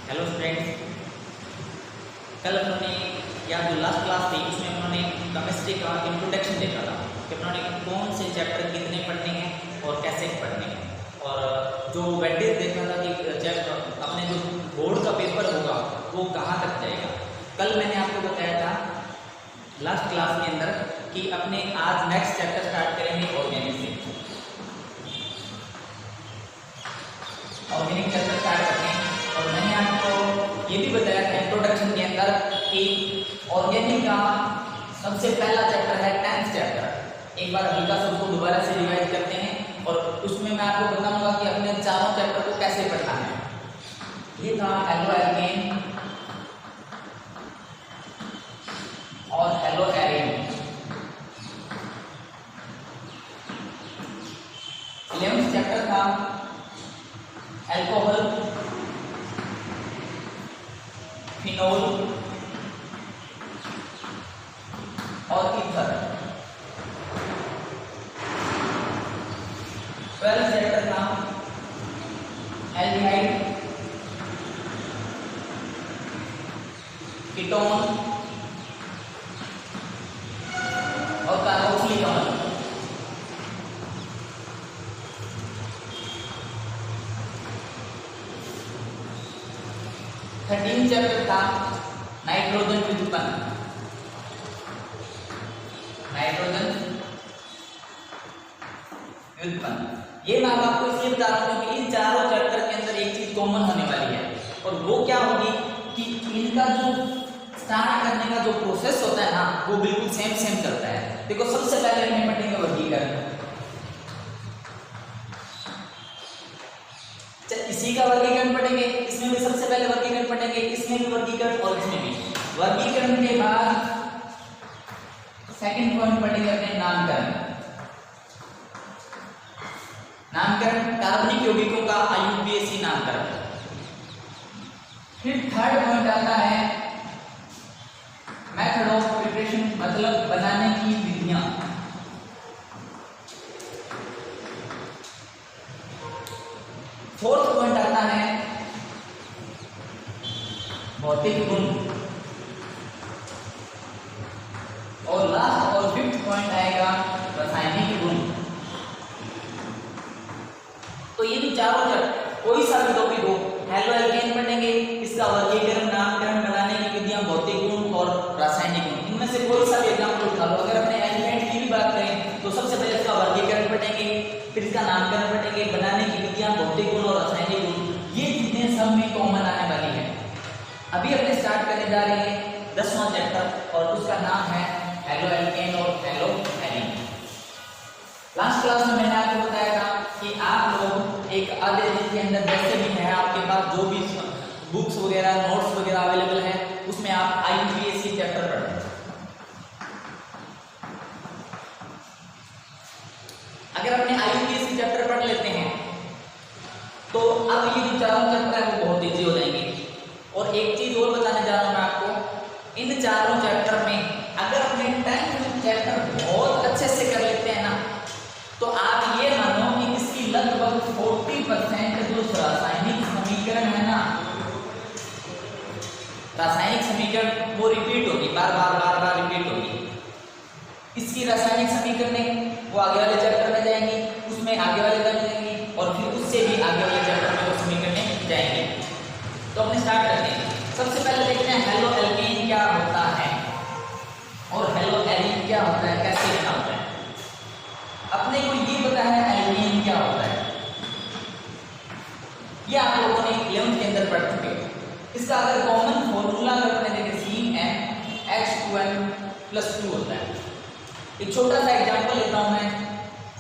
Hello students, कल अपने या जो लास्ट क्लास थी उसमें उन्होंने केमिस्ट्री का इंट्रोडक्शन देखा था कि उन्होंने कौन से चैप्टर कितने पढ़ने हैं और कैसे पढ़ने हैं, और जो वेटेज देखा था कि अपने जो बोर्ड का पेपर होगा वो कहाँ तक जाएगा। कल मैंने आपको बताया था लास्ट क्लास के अंदर कि अपने आज नेक्स्ट चैप्टर स्टार्ट करेंगे ऑर्गेनिक से। ऑर्गेनिक चैप्टर स्टार्ट करते हैं और मैंने आपको ये भी बताया था इंट्रोडक्शन के अंदर कि ऑर्गेनिक का सबसे पहला चैप्टर है 10th चैप्टर। एक बार हल्का सा उसको दोबारा से रिवाइज करते हैं और उसमें मैं आपको बताऊंगा कि अपने चारों चैप्टर को कैसे पढ़ना है। ये था हेलो एल्केन और हेलो एरीन। 11th चैप्टर था अल्कोहल, फिनोल और ईथर। 12th चैप्टर था एल्डिहाइड, कीटोन और कार्बोक्सिलिक अम्ल। 13th चैप्टर था नाइट्रोजन व्युत्पन्न। ये मैं आपको इसलिए बता रहा हूं कि इन चारों चैप्टर के अंदर एक चीज कॉमन होने वाली है, और वो क्या होगी कि इनका जो स्टार्ट करने का जो प्रोसेस होता है ना वो बिल्कुल सेम चलता है। देखो, सबसे पहले हम पढ़ेंगे वर्गीकरण। इसी का वर्गीकरण पढ़ेंगे, इसमें भी सबसे पहले वर्गीकरण पढ़ेंगे, इसमें भी वर्गीकरण और इसमें भी वर्गीकरण के बाद सेकंड पॉइंट पढ़ेंगे अपने नामकरण। कार्बनिक यौगिकों का IUPAC नामकरण। फिर थर्ड पॉइंट आता है मेथड ऑफ प्रिपरेशन, मतलब बनाने की विधियां। फोर्थ पॉइंट आता है भौतिक गुण, और लास्ट और फिफ्थ पॉइंट आएगा रासायनिक गुण। तो ये भी चारों कोई सा भी टॉपिक हो, हेलो एल्केन पढ़ेंगे, इसका वर्गीकरण, नामकरण, बनाने की विधियां, भौतिक गुण और रासायनिक गुण, इनमें से कोई सा भी एग्जांपल उठा लो। अगर अपने एलिमेंट की भी बात करें तो सबसे पहले इसका वर्गीकरण पढ़ेंगे, फिर इसका नामकरण पढ़ेंगे, बनाने की विधियां, भौतिक गुण और रासायनिक गुण। ये चीजें सब में कॉमन आने वाली है। अभी अपने स्टार्ट करने जा रहे हैं 10वां चैप्टर, और उसका नाम है हेलो एल्केन और हेलो एरीन। लास्ट क्लास में मैंने आपको बताया था कि आप लोग एक आधे दिन के अंदर जैसे भी है आपके पास जो भी बुक्स वगैरह, नोट्स वगैरह अवेलेबल है, उसमें आप IUPAC चैप्टर पढ़ें। अगर अपने IUPAC चैप्टर पढ़ लेते हैं तो अब ये जो चारों चैप्टर है वो बहुत इजी हो जाएंगे। और एक चीज और बताने जा रहा हूं मैं आपको, इन चारों चैप्टर में अगर अपने 10th चैप्टर बहुत अच्छे से कर लेते हैं ना, तो आप ये मानो कि इसकी लगभग 40% जो रासायनिक समीकरण है ना, रासायनिक समीकरण वो रिपीट होगी, बार बार रिपीट होगी। इसकी रासायनिक समीकरण वो आगे वाले चैप्टर में जाएंगी, उसमें आगे वाले में जाएंगी, और फिर उससे भी आगे वाले चैप्टर में वो समीकरण जाएंगे। तो अपने स्टार्ट करते हैं। सबसे पहले देखते हैं हेलो एल्केन क्या होता है और हेलो एरीन क्या होता है, कैसे बना होता है। अपने को ये पता है एल्केन क्या होता है, ये आप लोगों ने 11th के अंदर पढ़ चुके हो। इसका अगर कॉमन फॉर्मूला अगर अपने देखें CnH2n+2 होता है। एक छोटा सा एग्जांपल लेता हूं मैं,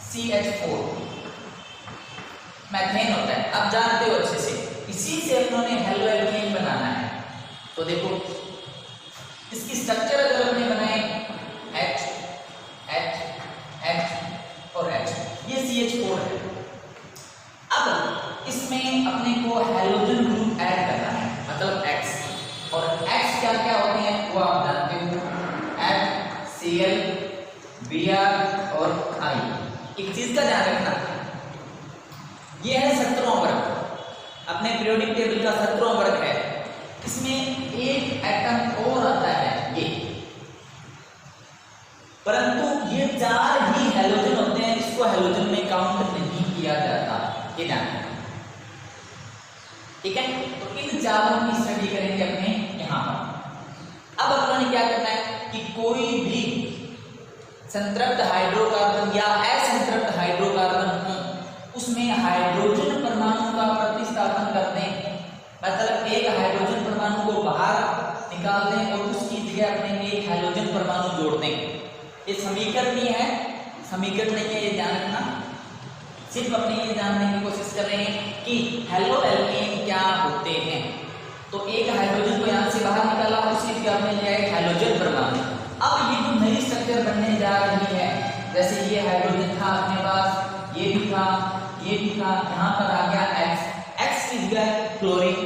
CH4 मैथेन होता है, आप जानते हो अच्छे से। इसी से उन्होंने हेलो एल्केन बनाना है। तो देखो, इसकी स्ट्रक्चर अगर अपने बनाए H H H और H, ये CH4 है। अब इसमें अपने को हैलोजन ग्रुप ऐड करना है, मतलब X, और X क्या क्या होते हैं वो आप जानते हो, HCl, Br और I। एक चीज का ध्यान रखना, ये है 17वां वर्ग, अपने पीरियोडिक टेबल का 17वां वर्ग है। और आता है ये, परंतु ये 4 ही हैलोजन होते हैं, इसको हैलोजन में काउंट नहीं किया जाता, ये ध्यान रखना। ठीक है, तो इन 4 की स्टडी करेंगे अपने यहां पर। अब अपने क्या करना है कि कोई भी संतृप्त हाइड्रोकार्बन या असंतृप्त हाइड्रोकार्बन हो, उसमें हाइड्रोजन परमाणु का प्रतिस्थापन करते हैं, मतलब एक हाइड्रोजन परमाणु को बाहर निकाल दें और उसकी जगह अपने एक हाइड्रोजन परमाणु जोड़ते हैं। ये समीकरण नहीं है, समीकरण नहीं है, ये ध्यान रखना। सिर्फ अपने ये जानने की कोशिश कर रहे हैं कि हेलो एल्केन क्या होते हैं। तो एक हाइड्रोजन को यहाँ से बाहर निकाला, उसकी जगह आपने लिया एक हाइड्रोजन परमाणु। अब ये जो नई स्ट्रक्चर बनने जा रही है, जैसे ये हाइड्रोजन था अपने पास, ये भी था, ये भी था, यहाँ पर आ गया X, X की जगह क्लोरीन,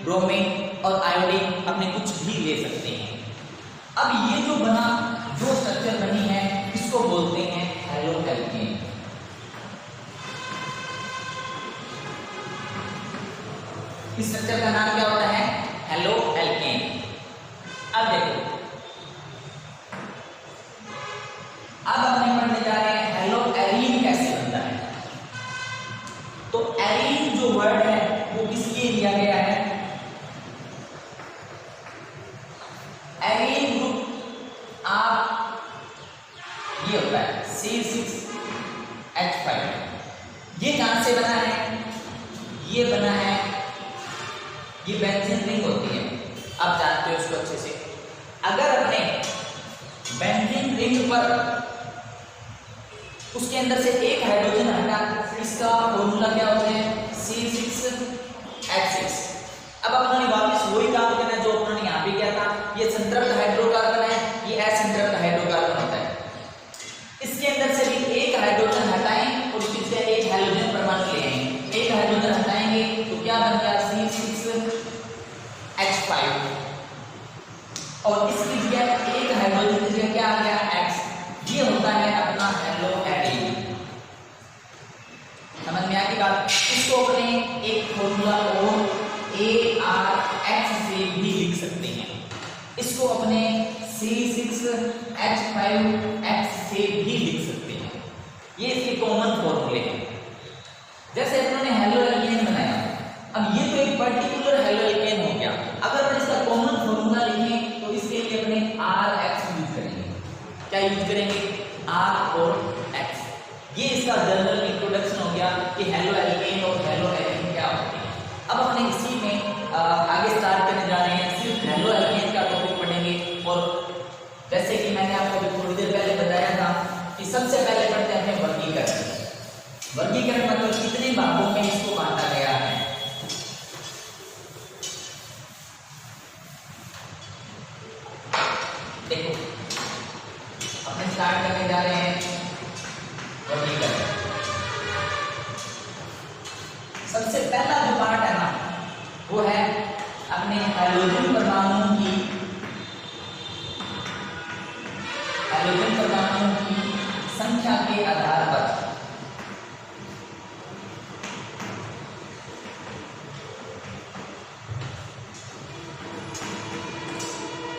ब्रोमीन और आयोडीन अपने कुछ भी ले सकते हैं। अब ये जो बना, जो स्ट्रक्चर बनी है, इसको बोलते हैं हेलो एल्केन। इस स्ट्रक्चर का नाम क्या होता है? Halo alkane. अब देखो, अब अपने पढ़ने जा रहे हैं हेलो एरीन कैसे बनता है। तो एरीन जो वर्ड है वो किसके लिया गया है? एरीन ग्रुप आप ये होता है C6H5। ये कहां से बना है? ये बना है, ये बेंजीन रिंग होती है, आप जानते हो उसको अच्छे से। अगर अपने बेंजीन रिंग पर उसके अंदर से एक हाइड्रोजन हटा, इसका फॉर्मूला क्या होता है? C6H6। अब अपने वापस वही काम करना है जो अपने यहाँ पे किया था। ये संतृप्त हाइड्रोकार्बन है, ये असंतृप्त हाइड्रोकार्बन होता है। इसके अंदर से भी एक हाइड्रोजन हटाएं और उसकी जगह एक हाइड्रोजन परमाणु ले आएंगे। एक हाइड्रोजन हटाएंगे तो क्या बन गया? C6H5। और इसकी जगह एक हाइड्रोजन की जगह क्या आ गया? X। ये होता है अपना हेलो एरीन। समझ में आ गई बात? इसको अपने एक फॉर्मूला और ARX से भी लिख सकते हैं। इसको अपने C6H5X से भी लिख सकते हैं। ये इसके कॉमन फॉर्मूले हैं। जैसे अपने हेलो एल्केन बनाया, अब ये तो एक पर्टिकुलर हेलो एल्केन हो गया। अगर हम इसका कॉमन फॉर्मूला लिखें तो इसके लिए अपने RX यूज करेंगे। क्या यूज करेंगे? R और X। ये इसका जनरल इंट्रोडक्शन हो गया कि हेलो एल्केन और हेलो एरीन क्या होते हैं। अब अपने इसी में आगे स्टार्ट करने जा रहे हैं। सिर्फ हेलो एल्केन का टॉपिक पढ़ेंगे। और जैसे कि मैंने आपको थोड़ी देर पहले बताया था कि सबसे पहले पढ़ते हैं वर्गीकरण। वर्गीकरण मतलब कितने भागों में इसको बांटा गया है। देखो, अपने स्टार्ट करने जा रहे हैं वर्गीकरण। सबसे पहला जो पार्ट है ना, वो है अपने हाइड्रोजन परमाणु की संख्या के आधार पर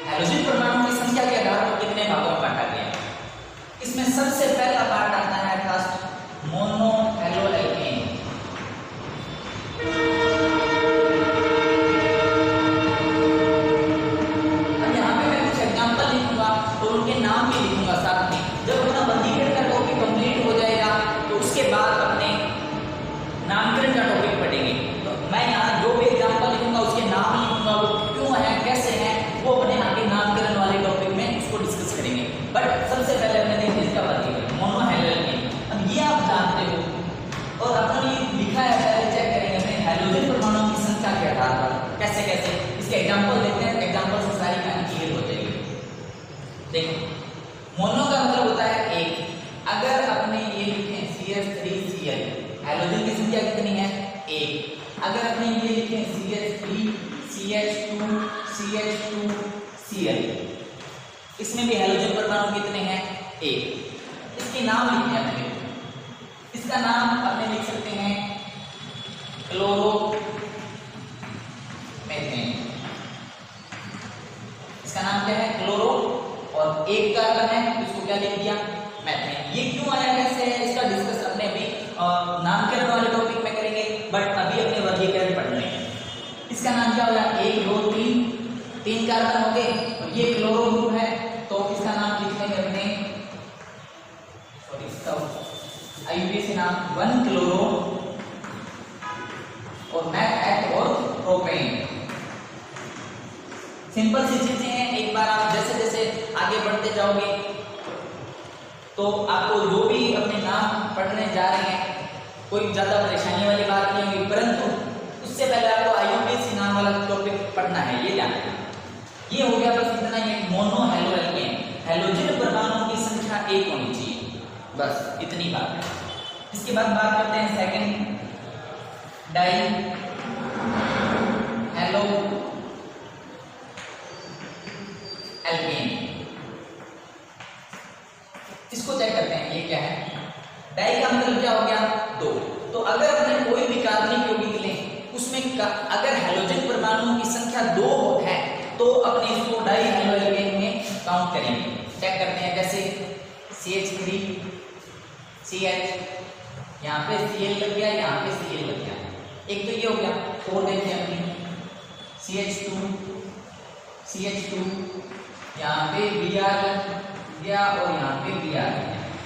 हाइड्रोजन परमाणु की संख्या के आधार पर कितने भागों में बांटा गया है। इसमें सबसे पहला पार्ट आता है फर्स्ट मोनो हेलो एल्केन। अब यहाँ पे मैं कुछ एग्जांपल लिखूंगा और उनके नाम भी लिखूंगा साथ में। जब अपना वर्गीकरण का टॉपिक कंप्लीट हो जाएगा तो उसके बाद अपने नामकरण का टॉपिक पढ़ेंगे। तो मैं यहाँ जो भी एग्जांपल लिखूंगा उसके नाम लिखूंगा, वो क्यों है, कैसे है, वो अपने आगे नामकरण वाले टॉपिक में उसको डिस्कस करेंगे। बट सबसे पहले अपने देखिए इसका वर्गीकरण मोनो हेलो एल्केन। अब ये आप जानते हो और अपने लिखा है, पहले चेक करेंगे अपने हाइड्रोजन परमाणु की संख्या के आधार पर कैसे कैसे। इसके एग्जांपल देखते हैं, एग्जांपल से सारी कहानी क्लियर हो जाएगी। देखो, मोनो का मतलब होता है एक। अगर अपने ये लिखें CH3Cl, हाइड्रोजन की संख्या कितनी है? एक। अगर अपने ये लिखें CH3 CH2 CH2Cl, इसमें भी हाइड्रोजन परमाणु कितने हैं? एक। इसके नाम लिखने हैं। इसका नाम अपने लिख सकते हैं क्लोरो मेथेन। इसको क्या लिख दिया मैथेन। ये क्यों आया, कैसे है, इसका डिस्कस अपने अभी नामकरण वाले टॉपिक में करेंगे, बट अभी अपने वर्गीकरण पढ़ रहे हैं। इसका नाम क्या होगा, 1 2 3 कार्बन हो गए और ये क्लोरो ग्रुप है, तो इसका नाम लिख लेंगे अपने, और इसका आईयूपीएसी नाम 1 क्लोरो और मैथ एक्ट और प्रोपेन। सिंपल सी चीजें हैं, एक बार आप जैसे जैसे आगे बढ़ते जाओगे तो आपको जो भी अपने नाम पढ़ने जा रहे हैं कोई ज्यादा परेशानी वाली बात नहीं होगी, परंतु उससे पहले आपको आईयूपीएसी नाम वाला टॉपिक पढ़ना है, ये ध्यान रखना। ये हो गया बस इतना ही, मोनो हेलो एल्केन, हेलोजन परमाणुओं की संख्या 1 होनी चाहिए, बस इतनी बात है। इसके बाद बात करते हैं सेकंड, डाई हेलो एल्केन। इसको चेक करते हैं, ये क्या है, डाई का मतलब क्या हो गया 2। तो अगर अपने कोई भी कार्बनिक यौगिक लें उसमें अगर हेलोजन परमाणुओं की संख्या 2 है तो अपने इसको डाई हेलो एल्केन में काउंट करेंगे। चेक करते हैं, जैसे CH3 CH, यहाँ पे Cl लग गया, यहाँ पे Cl लग गया, एक तो ये हो गया। और देखते हैं अपनी CH2 CH2, यहाँ पे Br गया और यहाँ पे Br गया,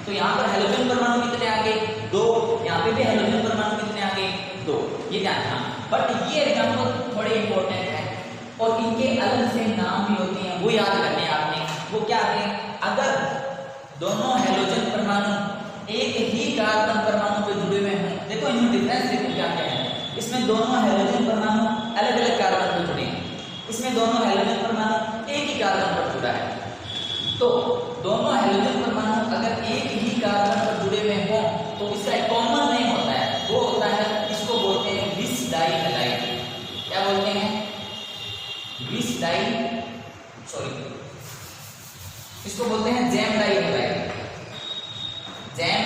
तो यहाँ पर हेलोजन परमाणु कितने आ गए 2, यहाँ पे भी हेलोजन परमाणु कितने आ गए 2, ये ध्यान रखना। बट ये एग्जाम्पल थोड़े इंपॉर्टेंट है और इनके अलग से नाम भी होते हैं, वो याद करने आपने। वो क्या है, अगर दोनों हेलोजन परमाणु एक ही कार्बन परमाणु पे जुड़े हुए हैं, देखो इनमें डिफरेंस देखो क्या क्या है, इसमें दोनों हेलोजन परमाणु अलग अलग कार्बन पर जुड़े हैं, इसमें दोनों हेलोजन परमाणु एक ही कार्बन पर जुड़ा है। तो दोनों हेलोजन परमाणु अगर एक ही कार्बन पर जुड़े हुए हों तो इसका एक कॉमन नेम होता है, वो होता है, इसको बोलते हैं विस डाई हैलाइड। क्या बोलते हैं, विस डाई, सॉरी इसको बोलते हैं gem di halide, gem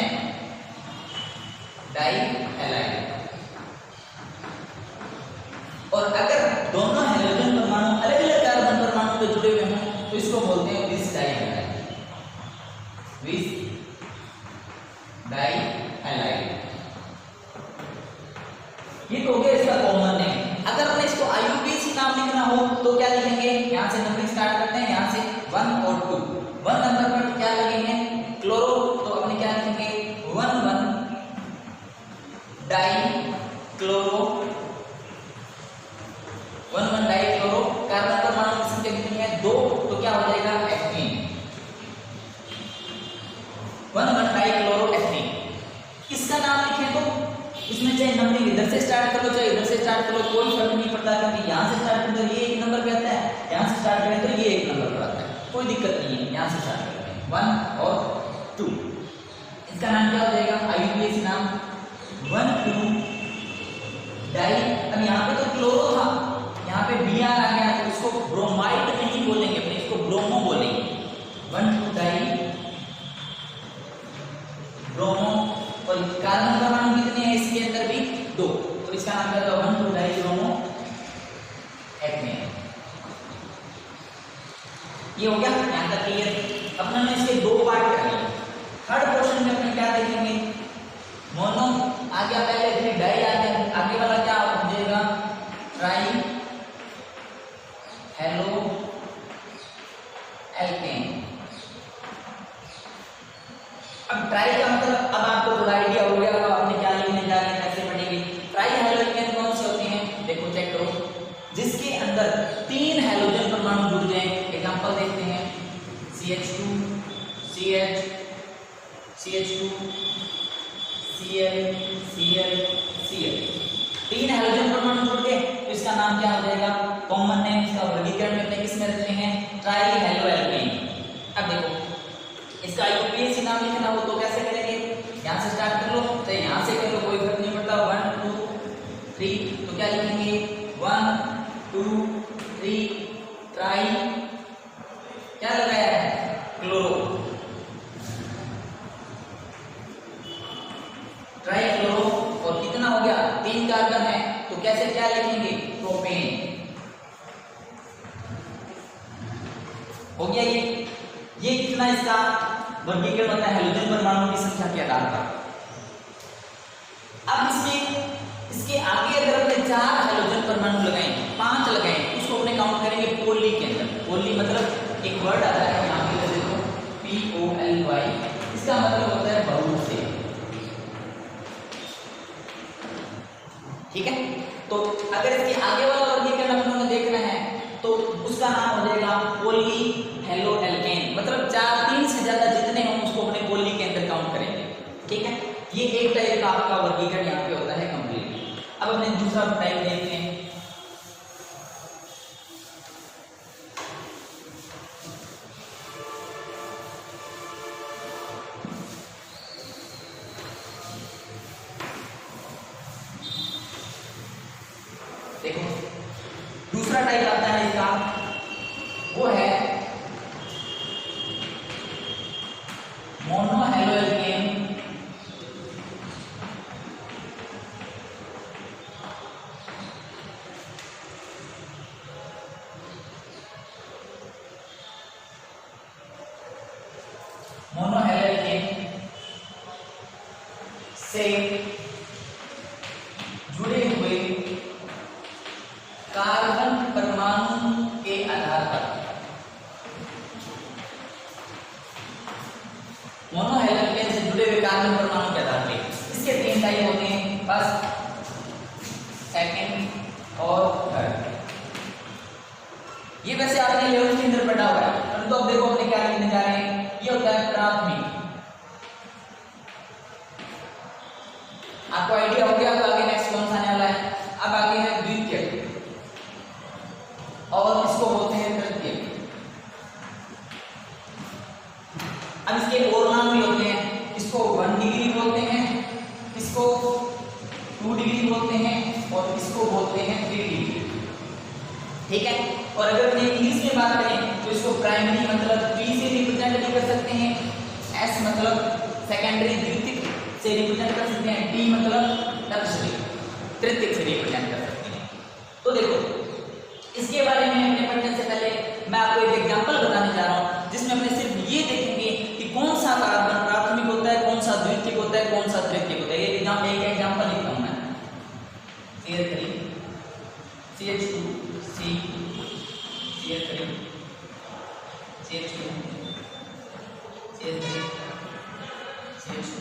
di halide. और अगर दोनों हेलोजन परमाणु अलग अलग कार्बन परमाणु पे जुड़े हुए हों तो इसको बोलते हैं विस डाई हैलाइड, विस डाई हैलाइड। ये तो हो गया इसका कॉमन नेम। अगर अपने इसको आईयूपीएसी नाम लिखना हो तो क्या लिखेंगे, यहां से नंबरिंग स्टार्ट करते हैं, यहां से 1 और 2, 1 नंबर पर क्या लगेंगे क्लोरो, तो अपने क्या लिखेंगे 1 die chloro, 1 die chloro, carbon परमाणु की संख्या कितनी है 2, तो क्या हो जाएगा एथेन, 1 डाई क्लोरो एथेन। इसका नाम लिखें तो इसमें चाहे नंबरिंग इधर से स्टार्ट करो चाहे इधर से स्टार्ट करो, कोई फर्क नहीं पड़ता, क्योंकि यहाँ से स्टार्ट करें तो ये 1 नंबर पे आता है, यहाँ से स्टार्ट करें तो ये 1 नंबर पर आता है, कोई दिक्कत नहीं है, यहाँ से स्टार्ट करते हैं 1 और 2। इसका नाम क्या हो जाएगा, आईयूपीएसी नाम 1 2 डाई। अब यहाँ पे तो क्लोरो था, यहाँ पे Br आ गया, तो इसको ब्रोमाइड नहीं बोलेंगे, अपने इसको ब्रोमो बोलेंगे, 1 2 डाई ब्रोमो। और कार्बन परमाणु कितने हैं इसके अंदर भी 2, तो इसका नाम क्या होगा 1 2 डाई ब्रोमो एथेन। ये हो गया, यहां तक क्लियर। अपने ने इसके 2 पार्ट कर लिए। थर्ड पोर्शन में अपने क्या देखेंगे, मोनो आ गया पहले, फिर डाई आ गया, आगे वाला क्या हो जाएगा ट्राई हेलो एल्केन। अब ट्राई का मतलब अब आपको थोड़ा आइडिया हो गया होगा आपने क्या लिखने जा रहे हैं, कैसे पढ़ेंगे। ट्राई हेलो एल्केन कौन से होते हैं, देखो चेक करो, जिसके अंदर 3 हेलोजन परमाणु जुड़ जाएं। एग्जांपल देखते हैं CH2 CH CH2 Cl Cl Cl, 3 halogen परमाणु जुड़ गए, तो इसका नाम क्या हो जाएगा, कॉमन नेम, इसका वर्गीकरण करते हैं, किसमें रखते हैं ट्राई हेलो एल्केन। अब देखो इसका आईयूपीएसी नाम लिखना हो तो कैसे करेंगे, यहां से स्टार्ट कर लो चाहे यहां से कर लो, कोई फर्क नहीं पड़ता, 1 2 3, तो क्या लिखेंगे 1 2 3 ट्राई, क्या लगाया है क्लोरो, ट्राई क्लोरो। और कितना हो गया 3 कार्बन है, तो कैसे क्या लिखेंगे प्रोपेन, हो गया ये कितना इसका वर्गीकरण होता है हेलोजन परमाणुओं की संख्या के आधार पर। अब इसके आगे अगर हमने 4 हेलोजन परमाणु लगाए, 5 लगाए, उसको अपने काउंट करेंगे पोली के अंदर। पोली मतलब एक वर्ड आता है यहाँ पे देखो POLY, इसका मतलब होता है बहुत से। ठीक है, तो अगर इसके आगे वाला वर्गीकरण अपन लोगों ने देखना है तो उसका नाम हो जाएगा पोली हेलो एल्केन, मतलब 3 से ज्यादा जितने हों उसको अपने पोली के अंदर काउंट करेंगे। ठीक है, ये एक टाइप का आपका वर्गीकरण यहाँ पे होता है कंप्लीट। अब अपने दूसरा टाइप देखते हैं। देखो दूसरा टाइप आता है इसका, वो है मोनो हेलो एल्केन से जुड़े हुए कार्बन परमाणु के आधार पर, मोनोहेलोजेन से जुड़े हुए कार्बन परमाणु के आधार पर इसके 3 टाइप होते हैं, फर्स्ट, सेकंड और थर्ड। ये वैसे आपने लेवल के अंदर पढ़ा हुआ है, परंतु अब देखो अपने क्या लिखने जा रहे हैं। ये होता है प्राथमिक, आपको आइडिया हो गया तो आगे नेक्स्ट कौन सा आने वाला है। अब आगे है द्वितीयक और इसको बोलते हैं तृतीयक। अब इसके और नाम भी होते हैं, इसको 1 डिग्री बोलते हैं, इसको 2 डिग्री बोलते हैं और इसको बोलते हैं 3 डिग्री। ठीक है, और अगर अपने इंग्लिश में बात करें तो इसको प्राइमरी मतलब P से रिप्रेजेंट भी कर सकते हैं, S मतलब सेकेंडरी द्वितीयक से रिप्रेजेंट कर सकते हैं, T मतलब टर्शियरी तृतीयक से रिप्रेजेंट कर सकते हैं। तो देखो इसके बारे में अपने पढ़ने से पहले मैं आपको एक एग्जांपल बताने जा रहा हूं, जिसमें अपने सिर्फ ये देखेंगे कि कौन सा कार्बन प्राथमिक होता है, कौन सा द्वितीयक होता है, कौन सा तृतीयक होता है। एक एग्जांपल लिखता हूं मैं, CH3 CH2 C CH3 CH2 CH3 CH2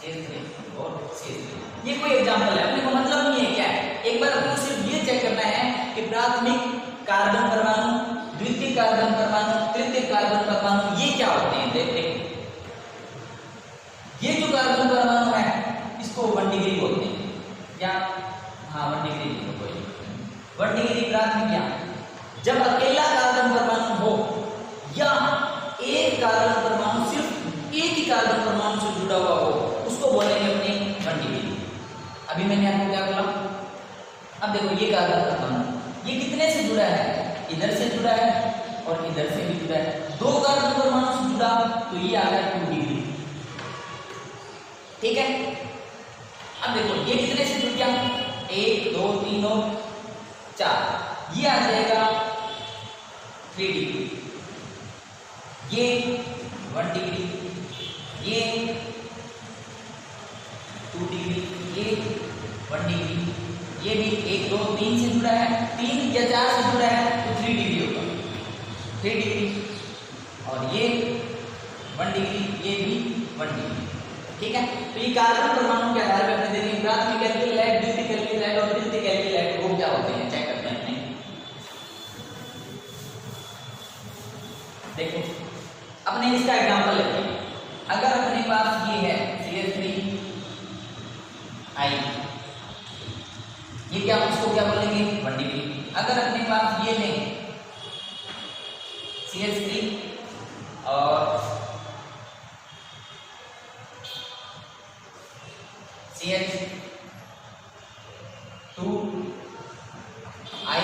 CH3 और CH3। ये कोई एग्जांपल है, अपने को मतलब नहीं है क्या है। एक बार आपको सिर्फ ये चेक करना है कि प्राथमिक कार्बन परमाणु, द्वितीयक कार्बन परमाणु, तृतीयक कार्बन परमाणु ये क्या होते हैं। देखते ये जो कार्बन परमाणु है इसको 1 डिग्री बोलते हैं, या हाँ 1 डिग्री कोई 1 डिग्री प्राथमिक। या जब अकेला कार्बन परमाणु हो या एक कार्बन परमाणु सिर्फ एक ही कार्बन परमाणु से जुड़ा हुआ हो उसको बोलेंगे अपने 1 डिग्री। अभी मैंने आपको क्या बोला, अब देखो ये कार्बन परमाणु ये कितने से जुड़ा है, इधर से जुड़ा है और इधर से भी जुड़ा है, 2 कार्बन परमाणु से जुड़ा तो ये आ गया 2 डिग्री। ठीक है, अब देखो ये कितने से जुड़ गया, 1 2 3 और 4, ये आ जाएगा 3 डिग्री, ये 1 डिग्री, ये 2 डिग्री, ये 1 डिग्री, ये भी 1 2 3 से जुड़ा है, 3 या 4 से जुड़ा है तो 3 डिग्री होगा, 3 डिग्री, और ये 1 डिग्री, ये भी 1 डिग्री। ठीक है, तो ये कार्बन परमाणु के आधार पर अपने देखेंगे प्राथमिक एल्किल हैलाइड, द्वितीयक एल्किल हैलाइड और तृतीयक एल्किल हैलाइड वो क्या होते हैं, चेक करते हैं अपने। देखो अपने इसका एग्जांपल लेते हैं। अगर अपने पास ये है CH3I, ये क्या उसको क्या बोलेंगे 1 डिग्री। अगर अपने पास ये लें CH3 और CH2I,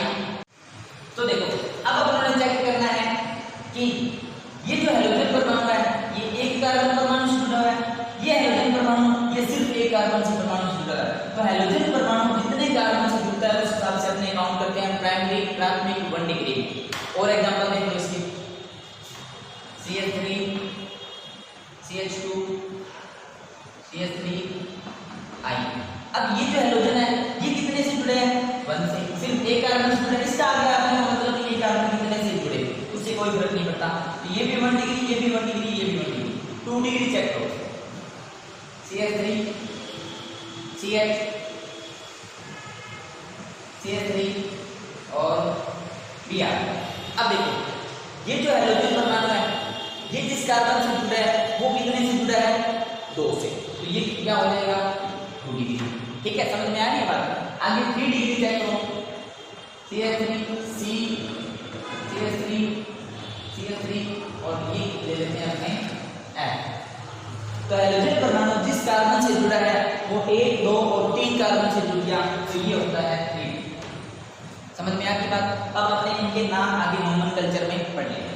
तो देखो अब अपने चेक करना है कि ये जो हेलोजन परमाणु है ये एक कार्बन परमाणु से जुड़ा है, ये हेलोजन परमाणु ये सिर्फ एक कार्बन से परमाणु से जुड़ा है। तो हेलोजन परमाणु जितने कार्बन से जुड़ता है उस हिसाब से अपने काउंट करते हैं प्राइमरी प्राथमिक 1 डिग्री। और एग्जांपल देख लो इसकी, CH2 CH3I। अब ये जो हैलोजन है ये कितने से जुड़े हैं? 1 से, सिर्फ एक कार्बन से जुड़े हैं। इसका आगे आपने मतलब कि ये कार्बन कितने से जुड़े, उससे कोई फर्क नहीं पड़ता। तो ये भी 1 डिग्री, ये भी 1 डिग्री, ये भी 1 डिग्री, 2 डिग्री चेक करो। CH3 CH CH3 और Br। अब देखो ये जो हैलोजन परमाणु है ये जिस कार्बन से जुड़ा है वो कितने से जुड़ा है? 2 से। तो ये क्या हो जाएगा? 2 डिग्री। ठीक है, समझ में आ रही है बात? आगे 3 डिग्री चेक करो। CH3 CH3 CH3 और ये ले लेते हैं अपने F। तो हैलोजन परमाणु जिस कार्बन से जुड़ा है वो 1, 2 और 3 कार्बन से जुड़ गया, तो ये होता है 3। समझ में आ गई बात? अब अपने इनके नाम आगे नोमेनक्लेचर में पढ़ लेंगे।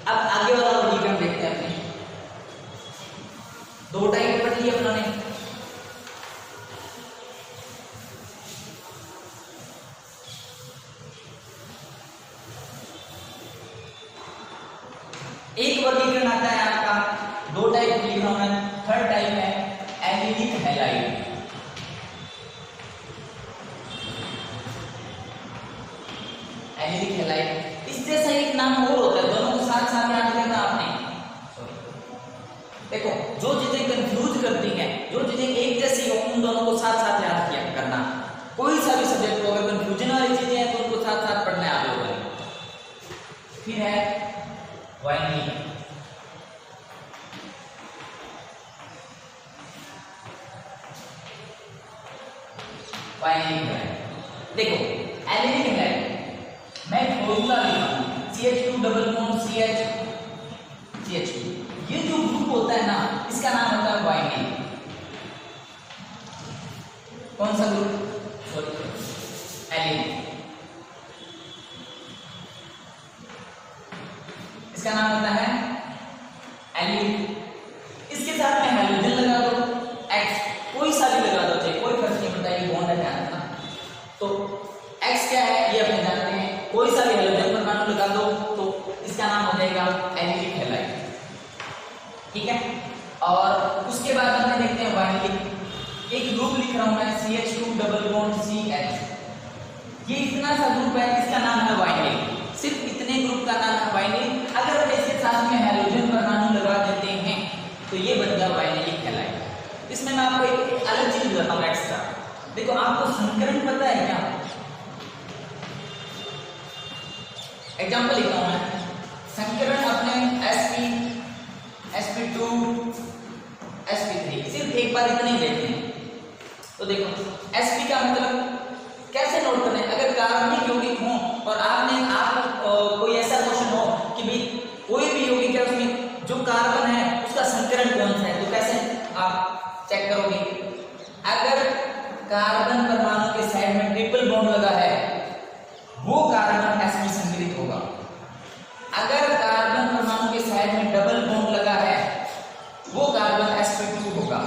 अब आगे वाला वर्गीकरण देखते हैं अपने। 2 टाइप पढ़ लिए अपनों ने। एक वर्गीकरण आता है आपका 2 टाइप लिखा हुआ है। थर्ड टाइप है एलिलिक हैलाइड। एलिलिक हैलाइड इस जैसा एक नाम और होता है, दोनों को साथ साथ याद करना आपने। देखो जो चीजें कंफ्यूज करती हैं, जो चीजें एक जैसी हो, उन दोनों को साथ साथ याद किया करना। कोई सा भी सब्जेक्ट को अगर कंफ्यूजन वाली चीजें हैं तो उनको साथ साथ पढ़ना है आप लोगों ने। फिर है वाइनिल। वाइनिल हैलाइड देखो एलिलिक हैलाइड मैं फॉर्मूला लिखा हूं CH2 डबल बॉन्ड CH2। ये जो ग्रुप होता है ना इसका नाम होता है वाइनिल। कौन सा ग्रुप? Sorry allylic. इसका नाम होता है एलिलिक। इसके साथ में हाइड्रोजन लगा दो, X कोई सा भी लगा दो, चाहे कोई फर्क नहीं पड़ता, ये बॉन्ड है ध्यान रखना। तो X क्या है ये अपने जानते हैं, कोई सा भी हाइड्रोजन परमाणु लगा दो तो इसका नाम हो जाएगा एलिलिक हैलाइड। ठीक है, और उसके बाद हम देखते हैं वाइनिल। एक ग्रुप लिख रहा हूं मैं CH2 डबल बॉन्ड CH। ये इतना सा ग्रुप है, इसका नाम है वाइनिल। सिर्फ इतने ग्रुप का नाम है वाइनिल। अगर हम इसके साथ में हाइड्रोजन परमाणु लगा देते हैं तो ये बन गया वाइनिलिक हैलाइड। इसमें मैं आपको एक अलग चीज बताता हूं एक्स्ट्रा। देखो आपको संकरण पता है क्या? एग्जांपल लिखता हूं मैं। संकरण अपने sp2 sp3 सिर्फ एक बार इतना ही देखते हैं। तो देखो sp का मतलब कैसे नोट करना है? अगर कार्बनिक यौगिक हो और आप कोई ऐसा क्वेश्चन हो कि भाई कोई भी यौगिक है उसमें जो कार्बन है उसका संकरण कौन सा है, तो कैसे आप चेक करोगे? अगर कार्बन परमाणु के साइड में ट्रिपल बॉन्ड लगा है वो कार्बन sp संकरित होगा। अगर कार्बन परमाणु के साइड में डबल बॉन्ड लगा है वो कार्बन sp2 होगा।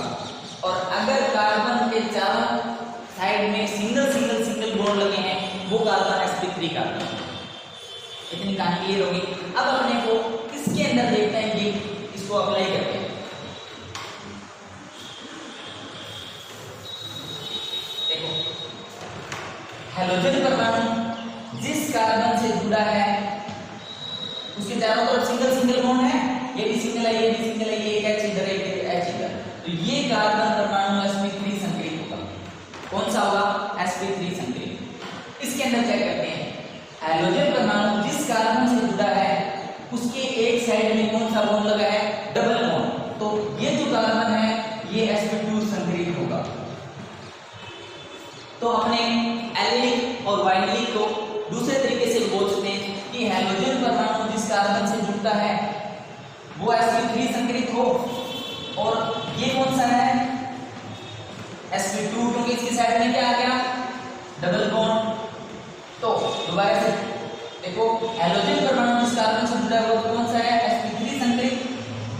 और अगर कार्बन के चारों साइड में सिंगल बॉन्ड लगे हैं वो कार्बन sp3 कार्बन। इतनी कहानी क्लियर होगी। अब अपने को इसके अंदर देखते हैं कि इसको अप्लाई करते हैं। देखो हैलोजन परमाणु जिस कार्बन से जुड़ा है उसके चारों तरफ सिंगल बॉन्ड है, ये भी सिंगल है, ये भी सिंगल है, ये एक H इधर एक H इधर, तो ये कार्बन परमाणु sp3 संकरित होगा। कौन सा होगा? sp3 संकरित। इसके अंदर चेक करते हैं हैलोजन परमाणु जिस कार्बन से जुड़ा है उसके एक साइड में कौन सा बॉन्ड लगा है? Double bond. तो ये जो कार्बन है ये sp2 संकरित होगा। तो अपने एलिलिक और वाइनिलिक को दूसरे तरीके से बोल सकते हैं कि हैलोजन परमाणु जिस कार्बन से जुड़ता है वो sp3 संकरित हो, और ये कौन सा है? sp2, क्योंकि इसकी साइड में क्या आ गया? Double bond. तो दोबारा से देखो हैलोजन परमाणु जिस कार्बन से जुड़ा है वो कौन सा है? sp3 संकरित।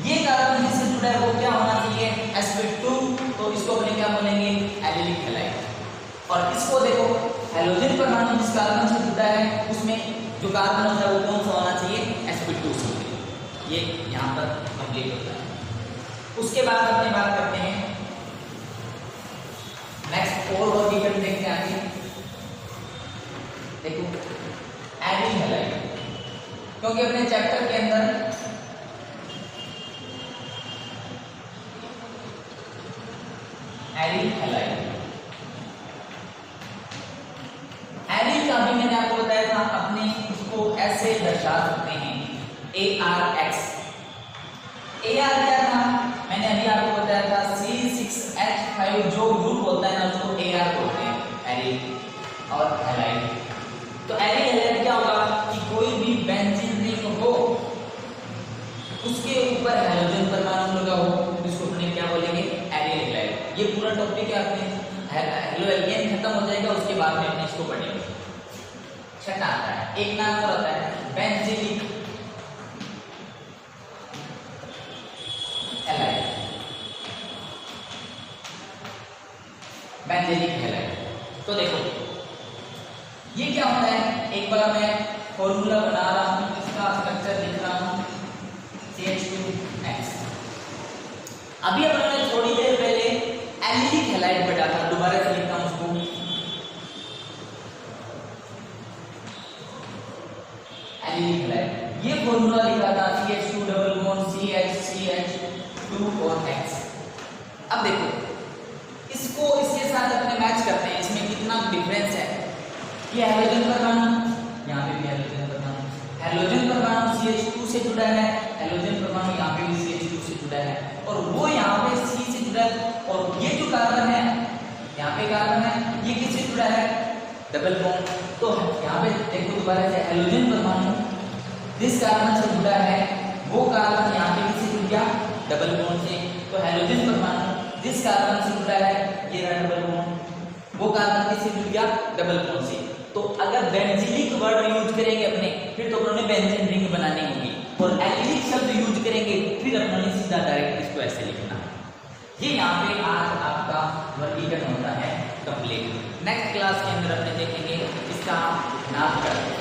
ये कार्बन जिससे जुड़ा है वो क्या होना चाहिए? sp2। तो इसको अपने क्या बोलेंगे? Allylic halide. और इसको देखो हैलोजन परमाणु जिस कार्बन से जुड़ा है उसमें जो कार्बन होता है वो कौन सा होना चाहिए? sp2 संकरित। ये यहाँ पर कंप्लीट होता है। उसके बाद अपने बात करते हैं नेक्स्ट और वर्गीकरण देखते हैं आगे। देखो एडिंग हैलाइड, क्योंकि अपने चैप्टर के अंदर एडिंग हैलाइड, एडिंग का भी मैंने आपको बताया था, अपने इसको ऐसे दर्शा सकते हैं ARX। AR क्या था, मैंने अभी आपको बताया था C6H5 जो ग्रुप होता है ना उसको AR बोलते हैं, एरिक और हैलाइड। तो एरिक हैलाइड क्या होगा कि कोई भी बेंजीन रिंग हो उसके ऊपर हैलोजन परमाणु लगा हो, इसको अपने क्या बोलेंगे, एरिक हैलाइड। ये पूरा टॉपिक है अपने हेलो एल्केन खत्म हो जाएगा, उसके बाद में अपने इसको पढ़ेंगे। छठा आता है, एक नाम और आता है बेंजीलिक हैलाइड, बेंजीलिक हैलाइड। तो देखो ये क्या होता है, एक बार मैं फॉर्मूला बना रहा हूं, इसका स्ट्रक्चर लिख रहा हूं CH2X। अभी अपन ने थोड़ी देर पहले एलिलिक हैलाइड पढ़ा था, दोबारा से लिखता हूं उसको एलिलिक हैलाइड। ये फॉर्मूला लिखा था CH2 डबल बॉन्ड CH2 और X। अब देखो इसको इसके साथ अपने मैच करते हैं, इसमें कितना डिफरेंस है। ये हैलोजन परमाणु, यहाँ पे भी हैलोजन परमाणु, हैलोजन परमाणु CH2 से जुड़ा है, हैलोजन परमाणु यहाँ पे भी CH2 से जुड़ा है, और वो यहाँ पे C से जुड़ा है, और ये जो कार्बन है यहाँ पे कार्बन है, ये किससे जुड़ा है, डबल बॉन्ड। तो यहाँ पे देखो दोबारा से हैलोजन परमाणु जिस कार्बन से जुड़ा है वो कार्बन यहाँ पे किससे जुड़ गया, डबल बॉन्ड से। तो हैलोजन परमाणु जिस कार्बन से जुड़ा है ये रहा डबल बॉन्ड, वो कार्बन किससे जुड़ गया, डबल बॉन्ड से। तो अगर बेंजीलिक वर्ड यूज करेंगे अपने, फिर तो अपने बेंजीन रिंग बनानी होगी, और एलिलिक शब्द यूज करेंगे फिर अपने सीधा डायरेक्ट इसको ऐसे लिखना है। ये यहाँ पे आज आपका वर्गीकरण होता है कंप्लीट। नेक्स्ट क्लास के अंदर अपने देखेंगे इसका नामकरण।